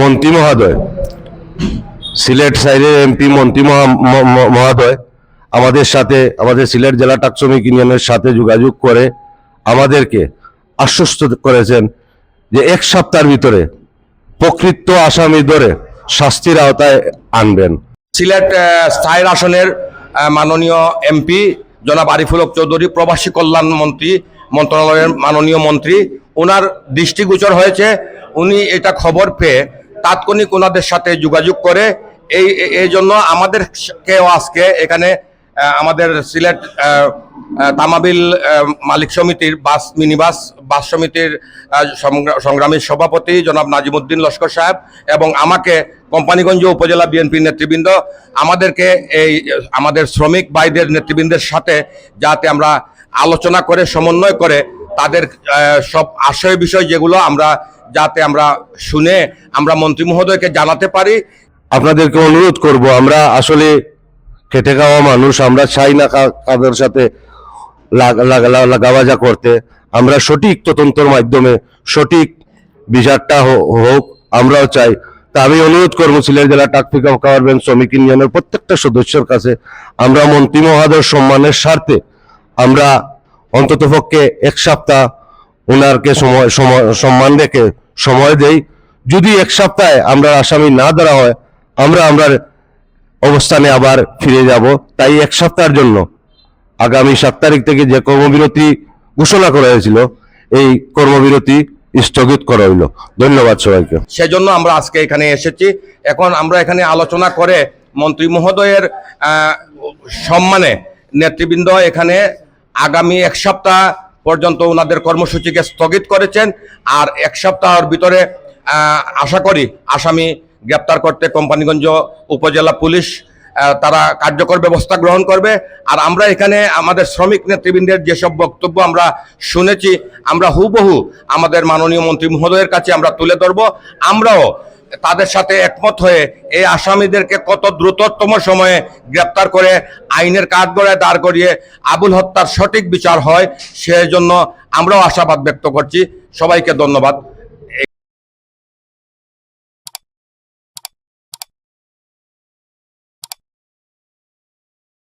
মন্ত্রী মহোদয়, সিলেট সাইডের এমপি মন্ত্রী মহোদয় আমাদের সাথে, আমাদের সিলেট জেলা ট্রাক শ্রমিক ইউনিয়নের সাথে যোগাযোগ করে আমাদেরকে আশ্বস্ত করেছেন যে এক সপ্তাহের ভিতরে প্রকৃত আসামি ধরে শাস্তির আওতায় আনবেন। সিলেট 4 আসনের মাননীয় এমপি জনাব আরিফুল হক চৌধুরী, প্রবাসী কল্যাণ মন্ত্রণালয়ের মাননীয় মন্ত্রী, ওনার দৃষ্টিগোচর হয়েছে। উনি এটা খবর পেয়ে তাৎক্ষণিক ওনাদের সাথে যোগাযোগ করে এই জন্য আমাদেরকেও আজকে এখানে আমাদের সিলেট তামাবিল মালিক সমিতির বাস সমিতির সংগ্রামী সভাপতি জনাব নাজিমুদ্দিন লস্কর সাহেব এবং আমাকে কোম্পানিগঞ্জ উপজেলা বিএনপির নেতৃবৃন্দ আমাদেরকে আমাদের শ্রমিক ভাইদের নেতৃবৃন্দের সাথে যাতে আমরা আলোচনা করে সমন্বয় করে তাদের সব আশয় বিষয় যেগুলো যাতে আমরা শুনে আমরা মন্ত্রী মহোদয়কে জানাতে পারি। আপনাদেরকে অনুরোধ করব, আমরা আসলে খেটে খাওয়া মানুষ, আমরা চাই না কাদের সাথে লাগাবাজা করতে। আমরা সঠিক তদন্তের মাধ্যমে সঠিক বিচারটা হোক আমরাও চাই। তা আমি অনুরোধ করবো সিলেট জেলা ট্রাক পিকআপ ভ্যান শ্রমিক ইউনিয়নের প্রত্যেকটা সদস্যের কাছে, আমরা মন্ত্রী মহোদয়ের সম্মানের স্বার্থে আমরা অন্ততপক্ষে এক সপ্তাহ ওনারকে সম্মান রেখে সময় দেই। যদি এক সপ্তাহে আমরা আসামি না ধরা হয় আমরা অবস্থানে আবার ফিরে যাব। তাই এক সপ্তাহের জন্য আগামী 7 তারিখ থেকে যে কর্মবিরতি ঘোষণা করা হয়েছিল এই কর্মবিরতি স্থগিত করা হইল। ধন্যবাদ সবাইকে। সেজন্য আমরা আজকে এখানে এসেছি। এখন আমরা এখানে আলোচনা করে মন্ত্রী মহোদয়ের সম্মানে নেতৃবৃন্দ এখানে আগামী 1 সপ্তাহ পর্যন্ত ওনাদের কর্মসূচিকে স্থগিত করেছেন। আর 1 সপ্তাহের ভিতরে আশা করি আসামি গ্রেপ্তার করতে কোম্পানিগঞ্জ উপজেলা পুলিশ তারা কার্যকর ব্যবস্থা গ্রহণ করবে। আর আমরা এখানে আমাদের শ্রমিক নেতৃবৃন্দের যেসব বক্তব্য আমরা শুনেছি আমরা হুবহু আমাদের মাননীয় মন্ত্রী মহোদয়ের কাছে আমরা তুলে ধরবো। আমরাও তাদের সাথে একমত হয়ে এই আসামিদেরকে কত দ্রুততম সময়ে গ্রেপ্তার করে আইনের কাঠগড়ায় দাঁড় করিয়ে আবুল হত্যার সঠিক বিচার হয় সেজন্য আমরাও আশাবাদ ব্যক্ত করছি। সবাইকে ধন্যবাদ।